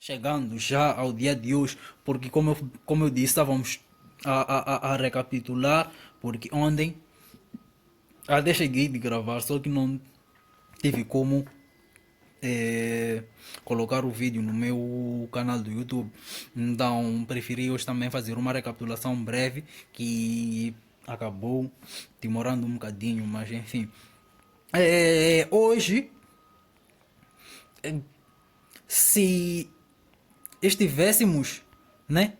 chegando já ao dia de hoje, porque como eu disse, estávamos a recapitular, porque ontem até cheguei de gravar, só que não tive como colocar o vídeo no meu canal do YouTube. Então preferi hoje também fazer uma recapitulação breve que acabou demorando um bocadinho, mas enfim. Hoje, se estivéssemos, né,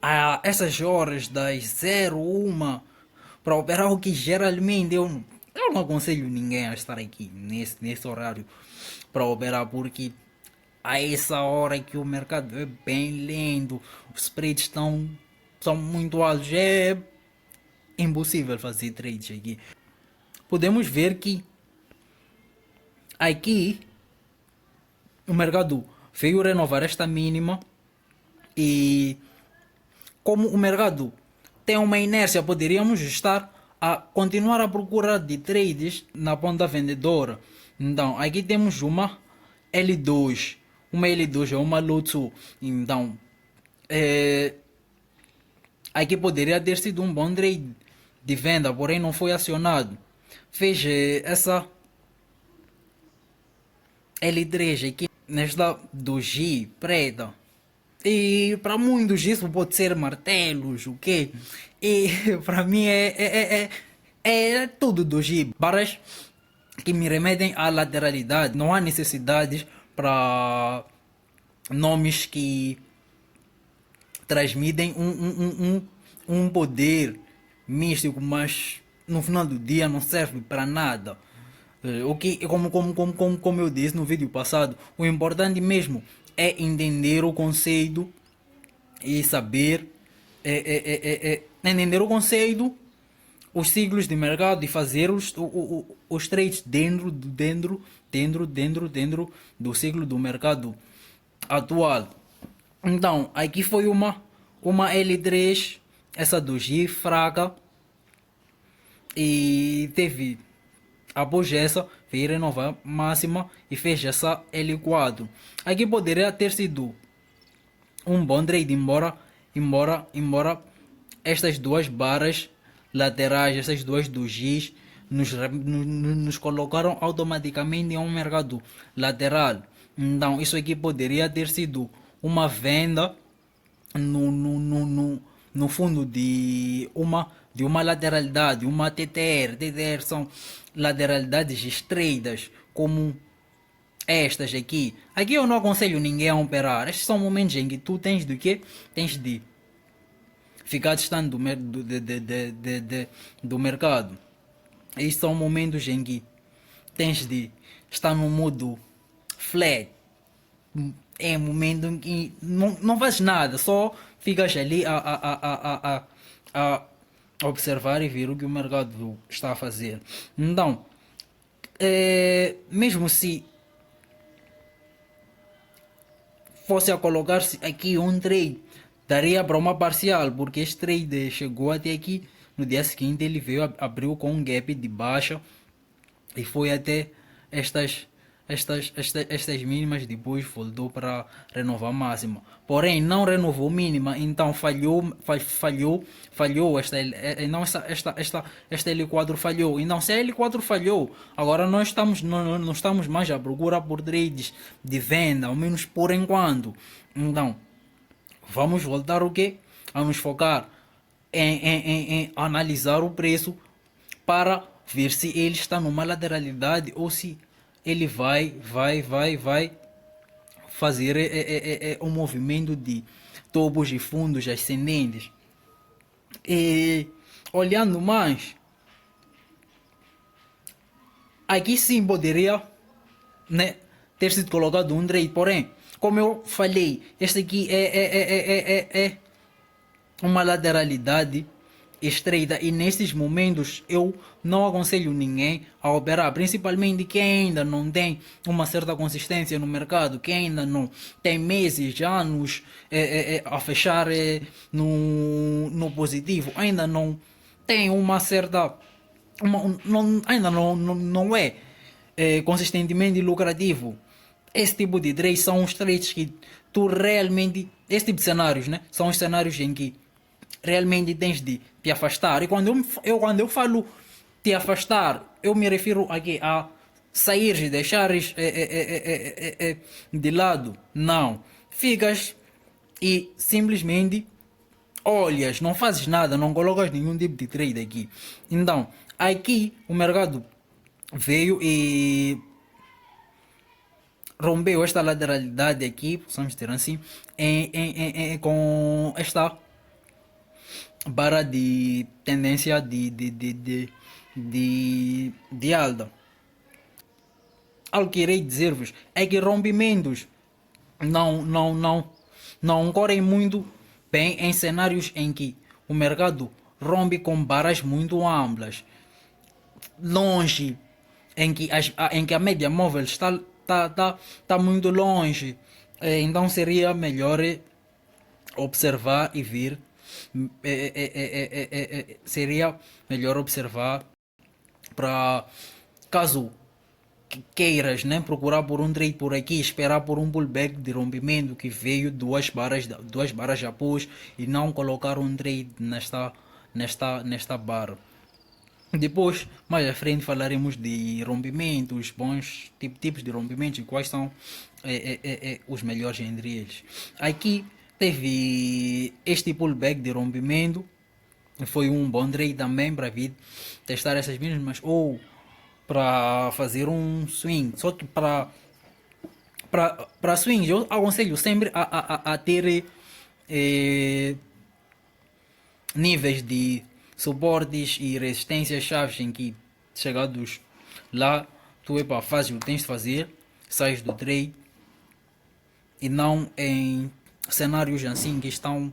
a essas horas das 01 para operar, o que geralmente eu não aconselho ninguém a estar aqui nesse horário para operar, porque a essa hora que o mercado é bem lento, os spreads são muito altos, é impossível fazer trades aqui. Podemos ver que aqui o mercado veio renovar esta mínima e como o mercado tem uma inércia, poderíamos estar a continuar a procurar de trades na ponta vendedora. Então, aqui temos uma L2. Uma L2 é uma Low2. Então, aqui poderia ter sido um bom trade de venda, porém não foi acionado. Veja essa L3 aqui, nesta doji preta. E para muitos isso pode ser martelos, o quê? E para mim é tudo doji. Barras que me remetem à lateralidade. Não há necessidade para nomes que transmitem um poder místico, mas no final do dia não serve para nada. O que, como eu disse no vídeo passado, o importante mesmo é entender o conceito e saber entender o conceito, os ciclos de mercado e fazer os trades dentro do ciclo do mercado atual. Então, aqui foi uma L3, essa do G fraca, e teve após essa veio renovar máxima e fez essa L4. Aqui poderia ter sido um bom trade, embora estas duas barras laterais, essas duas dojis nos colocaram automaticamente em um mercado lateral. Então isso aqui poderia ter sido uma venda no fundo de uma lateralidade, uma TTR. TTR são lateralidades estreitas, como estas aqui. Aqui eu não aconselho ninguém a operar. Estes são momentos em que tu tens de quê? Tens de ficar distante do mercado. Estes são momentos em que tens de estar no modo flat. É um momento em que não fazes nada, só ficas ali a observar e ver o que o mercado está a fazer. Então, mesmo se fosse a colocar-se aqui um trade, daria para uma parcial, porque este trade chegou até aqui, no dia seguinte ele veio, abriu com um gap de baixa e foi até estas mínimas, depois voltou para renovar máxima. Porém, não renovou mínima, então falhou esta L4 falhou. Então, se a L4 falhou, agora nós não estamos mais à procura por trades de venda, ao menos por enquanto. Então, vamos voltar o quê? Vamos focar em analisar o preço para ver se ele está numa lateralidade ou se ele vai fazer um movimento de topos e fundos ascendentes. E olhando mais, aqui sim poderia, né, ter sido colocado um trade, porém, como eu falei, este aqui é uma lateralidade estreita e nestes momentos eu não aconselho ninguém a operar, principalmente quem ainda não tem uma certa consistência no mercado, quem ainda não tem meses, anos a fechar no positivo, ainda não tem uma certa ainda não é consistentemente lucrativo. Esse tipo de trades são os trades que tu realmente, esse tipo de cenários, né? São os cenários em que realmente tens de te afastar. E quando eu falo te afastar, eu me refiro aqui a sair e deixares de lado. Não. Ficas e simplesmente olhas, não fazes nada, não colocas nenhum tipo de trade aqui. Então, aqui o mercado veio e rompeu esta lateralidade aqui, possamos dizer assim, com esta barra de tendência de alta. Algo que irei dizer-vos é que rompimentos não ocorrem muito bem em cenários em que o mercado rompe com barras muito amplas, longe, em que a média móvel está muito longe. Então seria melhor observar e vir. Seria melhor observar para caso queiras, né, procurar por um trade por aqui, esperar por um pullback de rompimento que veio duas barras após e não colocar um trade nesta barra. Depois, mais à frente, falaremos de rompimentos, bons tipos de rompimentos e quais são os melhores entre eles. Aqui teve este pullback de rompimento, foi um bom trade também para vir testar essas mesmas ou para fazer um swing. Só que para swings eu aconselho sempre a ter níveis de suportes e resistências chaves em que chegados lá tu fazes o que tens de fazer, sais do trade e não em cenários assim que estão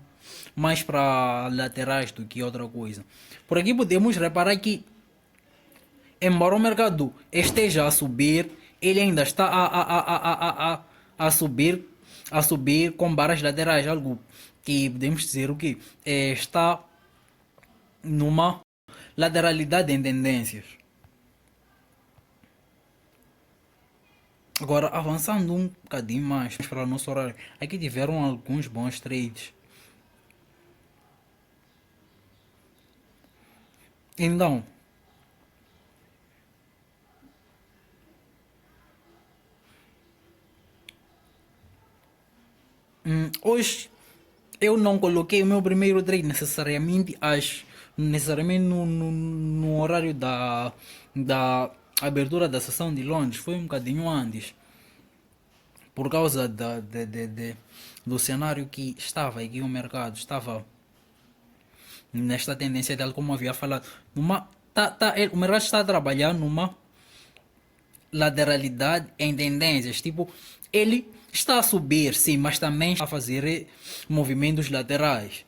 mais para laterais do que outra coisa. Por aqui podemos reparar que embora o mercado esteja a subir, ele ainda está a subir com barras laterais, algo que podemos dizer o que está numa lateralidade em tendências. Agora, avançando um bocadinho mais para o nosso horário, aqui tiveram alguns bons trades. Então, hoje eu não coloquei o meu primeiro trade necessariamente no horário da abertura da sessão de Londres, foi um bocadinho antes, por causa do cenário que estava aqui, o mercado estava nesta tendência tal como havia falado, o mercado está a trabalhar numa lateralidade em tendências, tipo, ele está a subir, sim, mas também está a fazer movimentos laterais.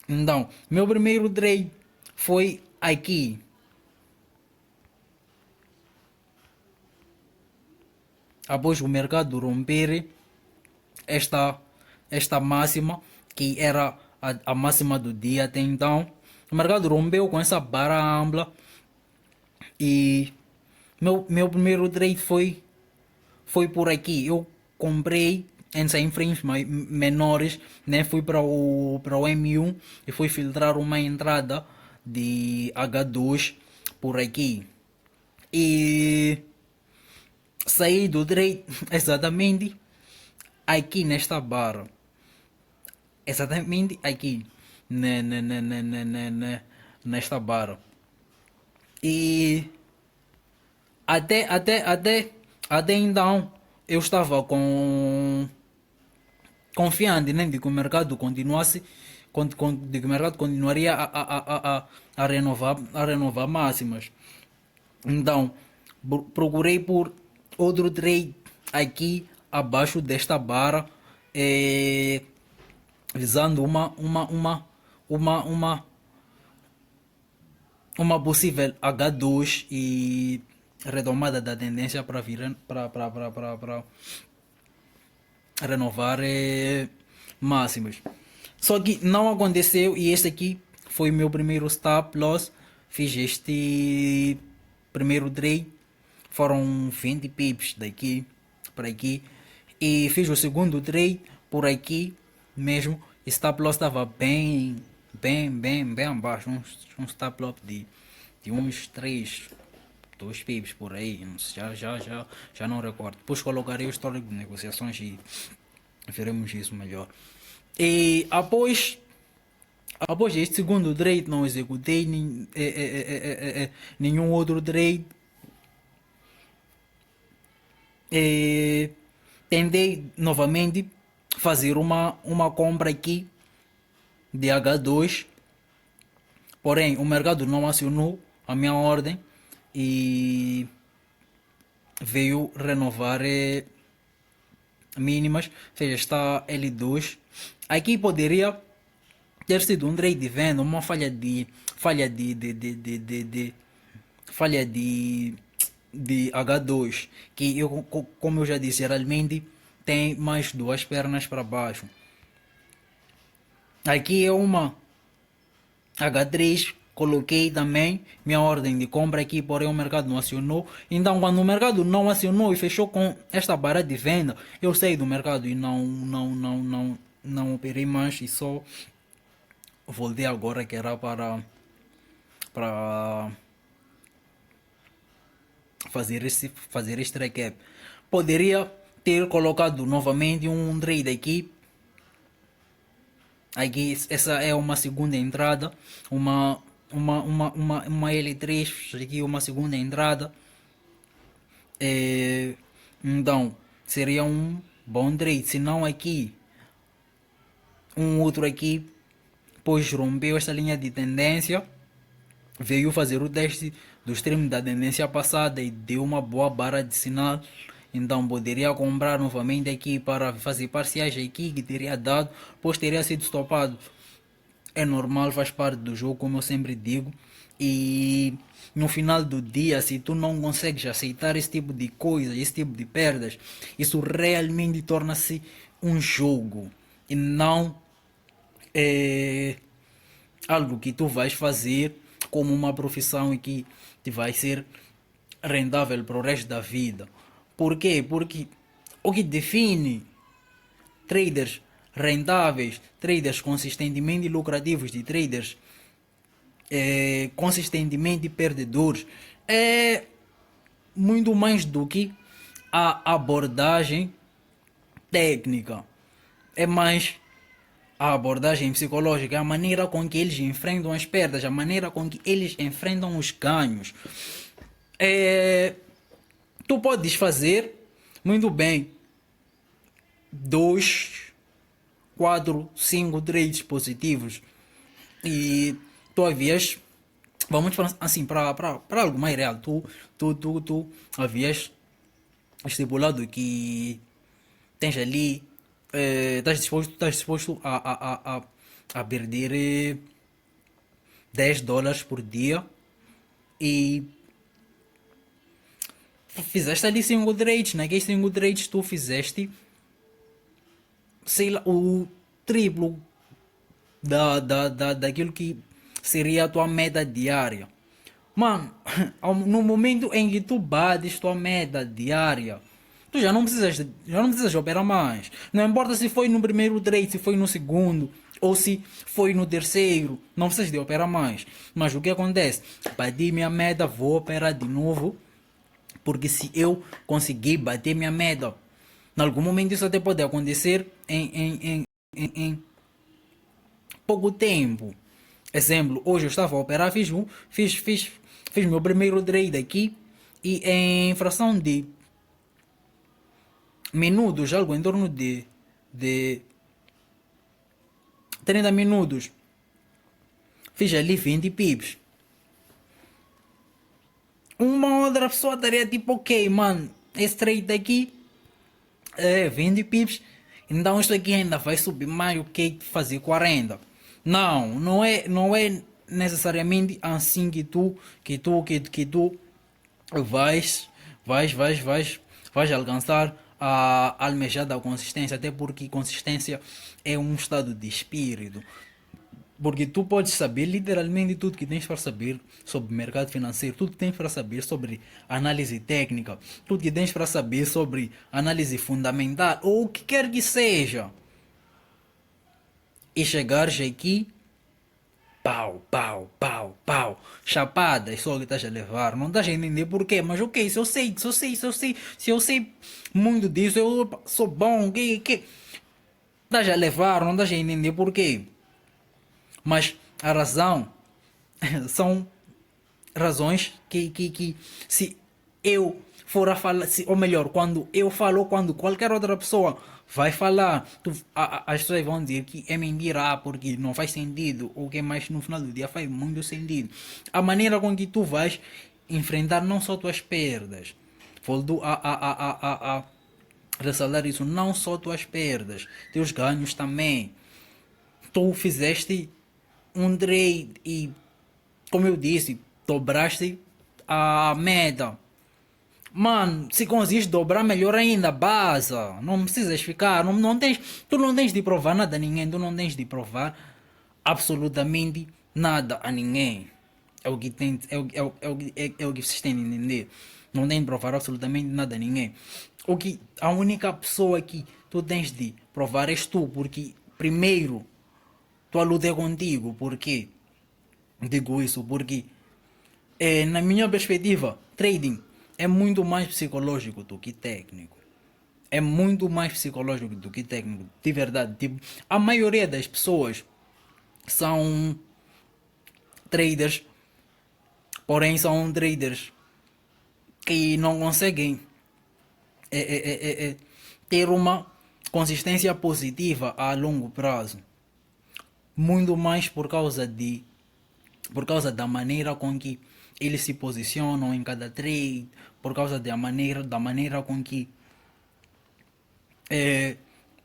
Então, meu primeiro trade foi aqui. Após o mercado romper esta máxima, que era a máxima do dia até então, o mercado rompeu com essa barra ampla e meu primeiro trade foi por aqui. Eu comprei em time frames menores, né? Fui para o M1 e fui filtrar uma entrada de H2 por aqui. E saí do trade exatamente aqui nesta barra. Exatamente aqui nesta barra. E até então eu estava confiante, né, de que o mercado continuasse, de que o mercado continuaria a renovar máximas. Então procurei por outro trade aqui abaixo desta barra, visando uma possível H2 e retomada da tendência para vir para renovar máximos. Só que não aconteceu e este aqui foi meu primeiro stop loss. Fiz este primeiro trade, foram 20 pips daqui para aqui, e fiz o segundo trade, por aqui mesmo, stop loss estava bem abaixo, um stop loss de uns 3 2 pips por aí, não sei, já não recordo. Depois colocarei o histórico de negociações e veremos isso melhor. E após este segundo trade, não executei nenhum outro trade. Tentei novamente fazer uma compra aqui de H2, porém o mercado não acionou a minha ordem e veio renovar mínimas, ou seja, está L2. Aqui poderia ter sido um trade de venda, uma falha de H2, que eu, como eu já disse, geralmente tem mais duas pernas para baixo. Aqui é uma H3, coloquei também minha ordem de compra aqui, porém o mercado não acionou. Então, quando o mercado não acionou e fechou com esta barra de venda, eu saí do mercado e não operei mais e só voltei agora que era para fazer este recap. Poderia ter colocado novamente um trade aqui. Aqui essa é uma segunda entrada, uma L3, aqui uma segunda entrada. Então seria um bom trade, se não aqui um outro aqui, pois rompeu esta linha de tendência, veio fazer o teste do stream da tendência passada e deu uma boa barra de sinal. Então poderia comprar novamente aqui para fazer parciais aqui que teria dado, pois teria sido stopado. É normal, faz parte do jogo, como eu sempre digo. E no final do dia, se tu não consegues aceitar esse tipo de coisa, esse tipo de perdas, isso realmente torna-se um jogo e não algo que tu vais fazer como uma profissão e que te vai ser rentável para o resto da vida. Por quê? Porque o que define traders rentáveis, traders consistentemente lucrativos, de traders consistentemente perdedores, é muito mais do que a abordagem técnica. É mais a abordagem psicológica, a maneira com que eles enfrentam as perdas, a maneira com que eles enfrentam os ganhos. Tu podes fazer muito bem 2, 4, 5 trades positivos e tu havias, vamos falar assim, para algo mais real, tu havias estipulado que tens ali, estás disposto a perder $10 por dia e fizeste ali 5 trades. Naqueles 5 trades tu fizeste, sei lá, o triplo daquilo que seria a tua meta diária. Mano, no momento em que tu bates tua meta diária, tu já não precisas operar mais. Não importa se foi no primeiro trade, se foi no segundo, ou se foi no terceiro, não precisas de operar mais. Mas o que acontece? Bati minha meta, vou operar de novo, porque se eu conseguir bater minha meta, em algum momento isso até pode acontecer em pouco tempo. Exemplo, hoje eu estava a operar, fiz meu primeiro trade aqui e em fração de minutos, algo em torno de 30 minutos, fiz ali 20 pips. Uma outra pessoa estaria tipo, ok, mano, esse trade aqui é 20 pips, então isso aqui ainda vai subir mais, ok, fazer 40. Não é necessariamente assim que tu vais alcançar a almejada consistência, até porque consistência é um estado de espírito. Porque tu podes saber literalmente tudo que tens para saber sobre mercado financeiro, tudo que tens para saber sobre análise técnica, tudo que tens para saber sobre análise fundamental, ou o que quer que seja. e chegares aqui, pau, pau, pau, pau, chapadas só que estás a levar, não estás a entender porquê, mas ok, se eu sei muito disso, eu sou bom, que estás a levar, não estás a entender porquê, mas a razão são razões que se eu for a falar, se, ou melhor, quando eu falo, quando qualquer outra pessoa vai falar, as pessoas vão dizer que é mentira, porque não faz sentido, ou que mais no final do dia faz muito sentido. A maneira com que tu vais enfrentar não só tuas perdas, volto a ressaltar isso, não só tuas perdas, teus ganhos também. Tu fizeste um trade e, como eu disse, dobraste a meta. Mano, se conseguires dobrar, melhor ainda, baza. Não precisas ficar, não tens, tu não tens de provar nada a ninguém, tu não tens de provar absolutamente nada a ninguém. É o que tem, é o que vocês têm de entender. Não tens de provar absolutamente nada a ninguém. A única pessoa que tu tens de provar és tu, porque primeiro tua luta é contigo, porque digo isso, porque na minha perspectiva, trading é muito mais psicológico do que técnico. É muito mais psicológico do que técnico, de verdade. Tipo, a maioria das pessoas são traders, porém são traders que não conseguem ter uma consistência positiva a longo prazo. Muito mais por causa da maneira com que eles se posicionam em cada trade, por causa da maneira com que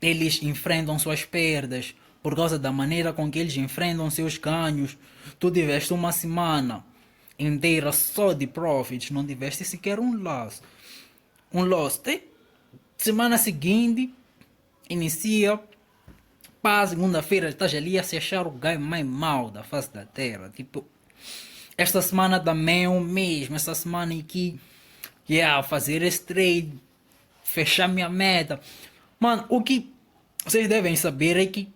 eles enfrentam suas perdas, por causa da maneira com que eles enfrentam seus ganhos. Tu tiveste uma semana inteira só de profits, não tiveste sequer um loss. Um loss. Semana seguinte, inicia, pá, segunda-feira estás ali a se achar o ganho mais mal da face da terra. Tipo, esta semana também é o mesmo. Esta semana aqui, fazer esse trade, fechar minha meta. Mano, o que vocês devem saber é que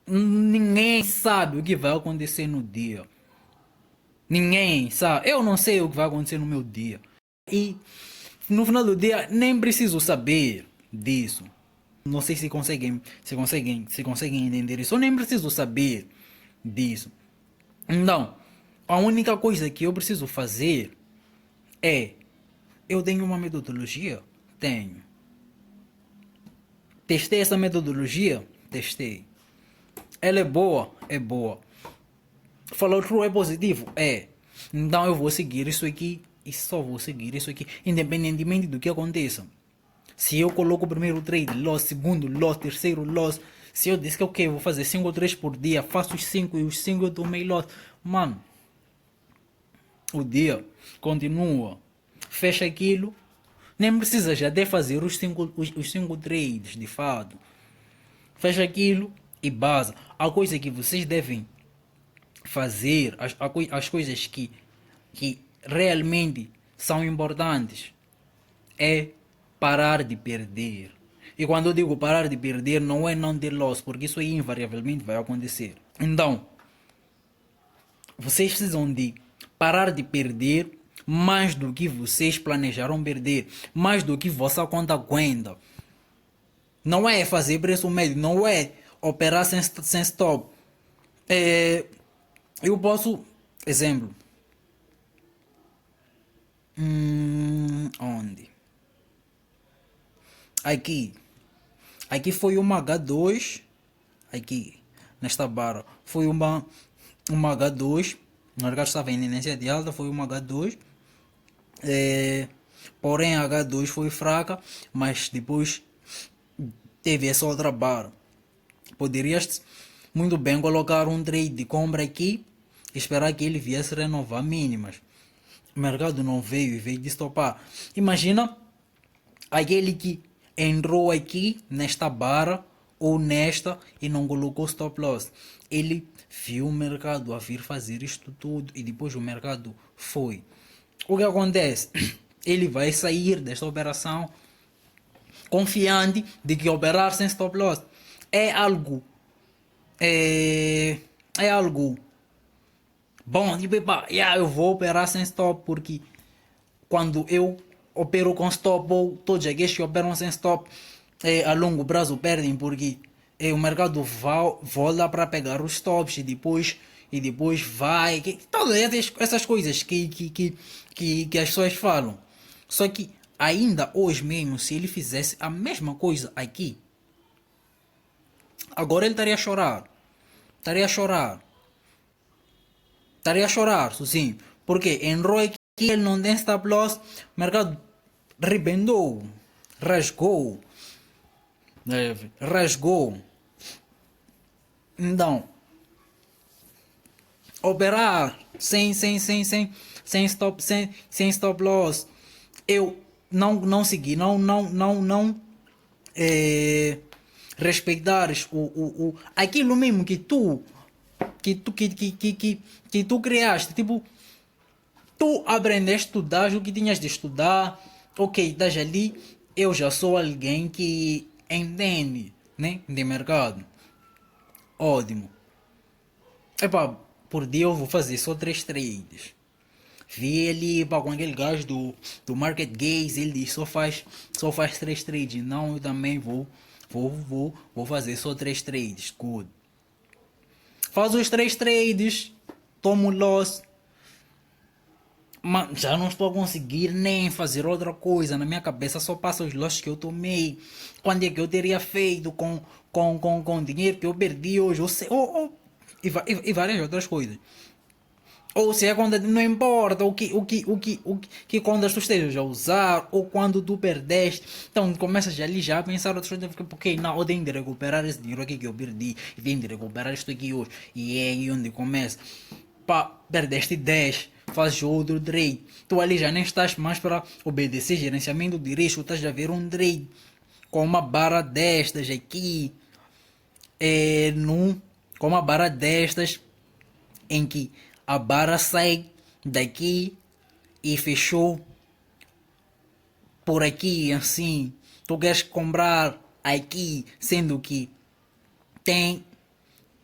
ninguém sabe o que vai acontecer no dia. Ninguém sabe. Eu não sei o que vai acontecer no meu dia. E no final do dia nem preciso saber disso. Não sei se conseguem entender isso. Eu nem preciso saber disso. Então, a única coisa que eu preciso fazer é, eu tenho uma metodologia? Tenho. Testei essa metodologia? Testei. Ela é boa? É boa. Falou true é positivo? É. Então eu vou seguir isso aqui e só vou seguir isso aqui, independentemente do que aconteça. Se eu coloco o primeiro trade, loss, segundo loss, terceiro loss, se eu disse que ok, vou fazer 5 ou 3 por dia, faço os 5 e os 5 eu tomei loss. Mano, o dia continua. Fecha aquilo. Nem precisa já de fazer os 5 trades de fato. Fecha aquilo e base. A coisa que vocês devem fazer, as coisas que realmente são importantes é parar de perder. E quando eu digo parar de perder, não é não ter loss, porque isso aí invariavelmente vai acontecer. Então, vocês precisam de parar de perder mais do que vocês planejaram perder, mais do que vossa conta aguenta. Não é fazer preço médio, não é operar sem stop. Eu posso, exemplo, onde? Aqui foi uma H2, aqui nesta barra foi uma H2, o mercado estava em tendência de alta, foi uma H2, porém a H2 foi fraca, mas depois teve essa outra barra. Poderias muito bem colocar um trade de compra aqui e esperar que ele viesse renovar mínimas. O mercado não veio e veio de estopar. Imagina aquele que entrou aqui nesta barra ou nesta e não colocou stop loss. Ele viu o mercado a vir fazer isto tudo e depois o mercado foi. O que acontece? Ele vai sair desta operação confiante de que operar sem stop loss é algo é, é algo bom. Tipo, epá, yeah, eu vou operar sem stop porque quando eu opero com stop ou todos aqueles que operam sem stop a longo prazo perdem porque o mercado volta para pegar os stops e depois vai todas essas coisas que as pessoas falam. Só que ainda hoje mesmo, se ele fizesse a mesma coisa aqui, agora ele estaria a chorar, estaria a chorar, sim, porque em ROI que ele não tem stop loss, o mercado rebendou, rasgou, rasgou. Então, operar sem stop loss, eu não segui, não respeitares aquilo mesmo que tu criaste, tipo, tu aprendeste a estudar o que tinhas de estudar, ok, estás ali, eu já sou alguém que entende, né, de mercado, ótimo. Epá, por dia eu vou fazer só 3 trades. Vi ele pá, com aquele gajo do Market Gaze, ele diz só faz 3 trades. Não, eu também vou fazer só 3 trades. Good. Faz os 3 trades, tomo loss. Mas já não estou a conseguir nem fazer outra coisa. Na minha cabeça só passa os losses que eu tomei. Quando é que eu teria feito com o dinheiro que eu perdi hoje. Ou se, e várias outras coisas. Ou se é quando não importa que contas tu estejas a usar ou quando tu perdeste. Então começas ali já a pensar outras coisas, porque não, eu tenho de recuperar esse dinheiro aqui que eu perdi e tenho de recuperar isto aqui hoje. E é aí onde começa. Pá, perdeste 10, fazes outro trade. Tu ali já nem estás mais para obedecer gerenciamento de risco, estás a ver um trade com uma barra destas aqui, com uma barra destas em que a barra sai daqui e fechou por aqui assim. Tu queres comprar aqui, sendo que tem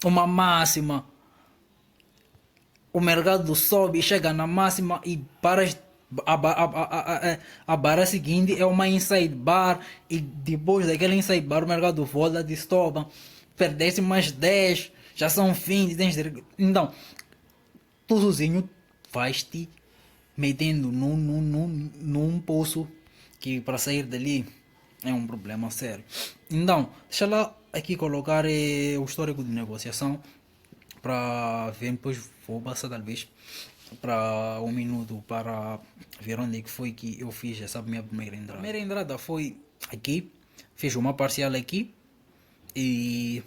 uma máxima, o mercado sobe, chega na máxima e paras. A barra seguinte é uma inside bar e depois daquela inside bar o mercado volta de stop, perdesse mais 10, já são 20, então tu sozinho vais-te metendo num poço que para sair dali é um problema sério. Então, deixa lá aqui colocar o histórico de negociação para ver, depois vou passar talvez para 1 minuto para ver onde é que foi que eu fiz essa minha primeira entrada. A primeira entrada foi aqui, fiz uma parcial aqui e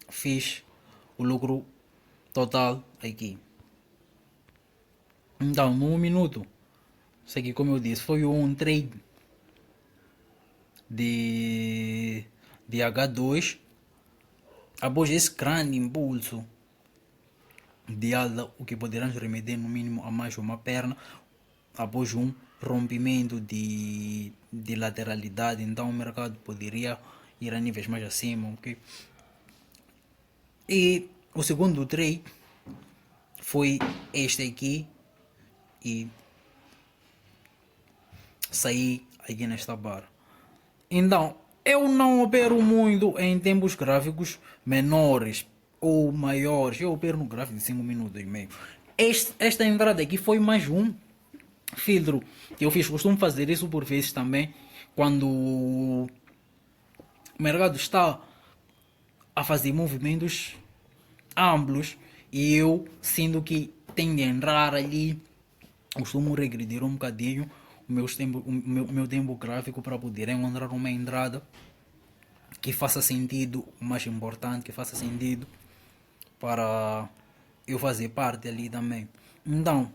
fiz o lucro total aqui. Então, no 1 minuto, isso aqui, como eu disse, foi um trade de, de H2 após esse grande impulso de alta, o que poderemos remediar no mínimo a mais uma perna, após um rompimento de lateralidade. Então, o mercado poderia ir a níveis mais acima. Okay? E o segundo trade foi este aqui e saí aqui nesta barra. Então, eu não opero muito em tempos gráficos menores ou maiores. Eu opero no gráfico de 5 minutos e meio. Esta entrada aqui foi mais um filtro que eu fiz. Costumo fazer isso por vezes também. Quando o mercado está a fazer movimentos amplos e eu sinto que tem de entrar ali, costumo regredir um bocadinho o meu tempo gráfico para poder encontrar uma entrada que faça sentido, o mais importante, que faça sentido para eu fazer parte ali também. Então,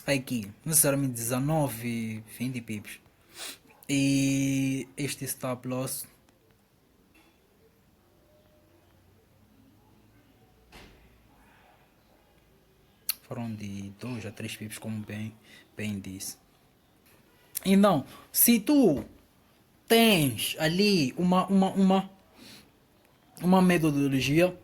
aqui, necessariamente 19, 20 pips. E este stop loss foram de 2 a 3 pips, como bem disse. Então, se tu tens ali uma metodologia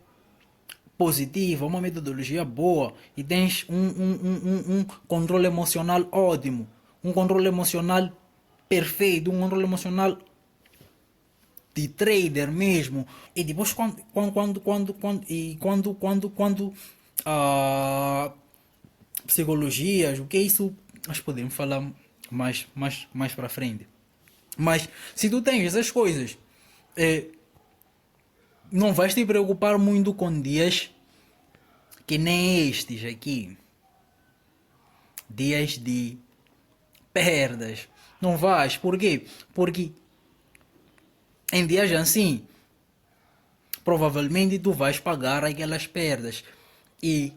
positiva, uma metodologia boa e tens um controle emocional ótimo, um controle emocional perfeito, um controle emocional de trader mesmo. E depois quando psicologias, o que é isso? Nós podemos falar mais para frente. Mas se tu tens essas coisas, eh, não vais te preocupar muito com dias que nem estes aqui. Dias de perdas. Não vais. Por quê? Porque em dias assim, provavelmente tu vais pagar aquelas perdas. E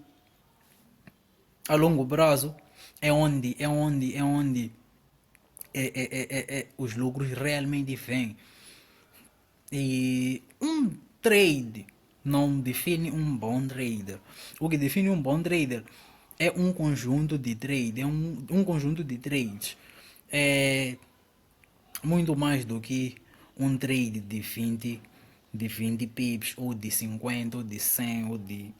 a longo prazo é onde os lucros realmente vêm. E um trade não define um bom trader. O que define um bom trader é um conjunto de trades, é um conjunto de trades. É muito mais do que um trade de 20 pips, ou de 50, ou de 100, ou de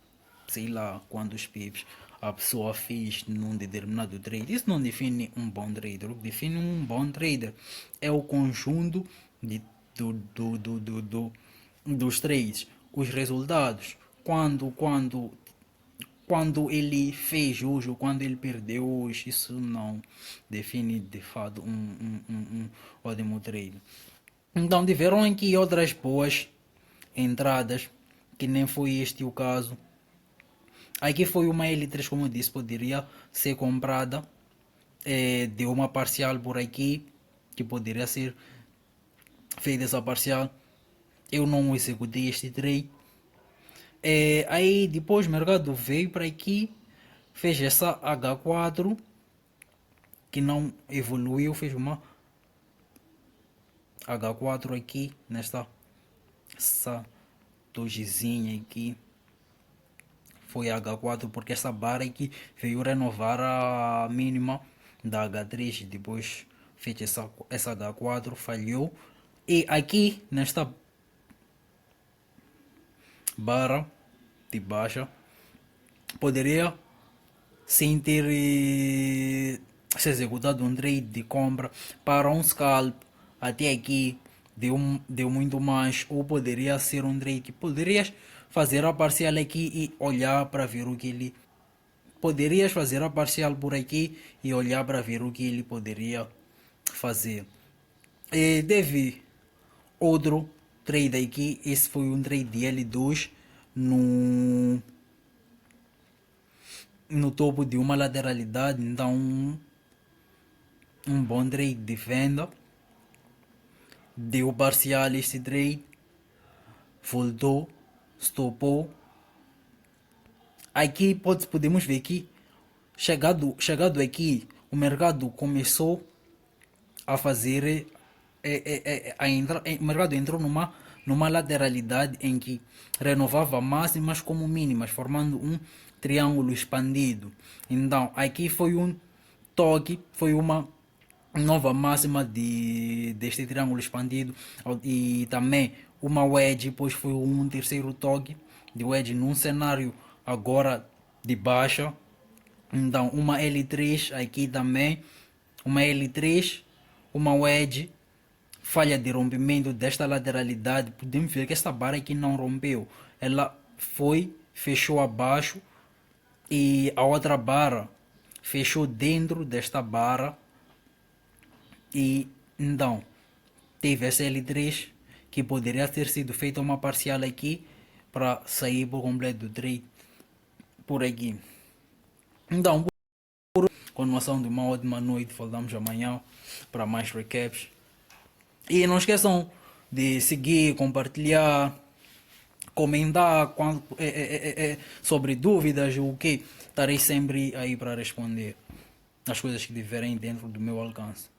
sei lá quantos pips a pessoa fez num determinado trade. Isso não define um bom trader. O que define um bom trader é o conjunto de, dos trades, os resultados, quando ele fez hoje ou quando ele perdeu hoje. Isso não define de fato um ótimo trade. Então tiveram aqui outras boas entradas, que nem foi este o caso. Aqui foi uma L3, como eu disse, poderia ser comprada. Deu uma parcial por aqui, que poderia ser feita essa parcial. Eu não executei este trade. Aí depois o mercado veio para aqui, fez essa H4, que não evoluiu, fez uma H4 aqui, nesta dogezinha aqui. Foi H4 porque essa barra aqui veio renovar a mínima da H3, depois fez essa H4, falhou. E aqui nesta barra de baixa poderia sem ter se executado um trade de compra para um scalp. Até aqui deu muito mais, ou poderia ser um trade que poderias fazer a parcial aqui e olhar para ver o que ele poderias fazer a parcial por aqui e olhar para ver o que ele poderia fazer. E teve outro trade aqui. Esse foi um trade de L2 no topo de uma lateralidade. Então um bom trade de venda. Deu parcial este trade, voltou, stopou. Aqui podemos ver que chegado aqui, o mercado começou a fazer o mercado entrou numa lateralidade em que renovava máximas como mínimas, formando um triângulo expandido. Então aqui foi um toque, foi uma nova máxima deste triângulo expandido, e também uma wedge, pois foi um terceiro toque de wedge num cenário agora de baixa. Então uma L3 aqui também, uma L3, uma wedge, falha de rompimento desta lateralidade. Podemos ver que esta barra aqui não rompeu, ela fechou abaixo, e a outra barra fechou dentro desta barra. E então teve essa L3 que poderia ter sido feita uma parcial aqui para sair por completo do trade por aqui. Então, continuação de uma ótima noite. Voltamos amanhã para mais recaps. E não esqueçam de seguir, compartilhar, comentar sobre dúvidas, o que estarei sempre aí para responder as coisas que tiverem dentro do meu alcance.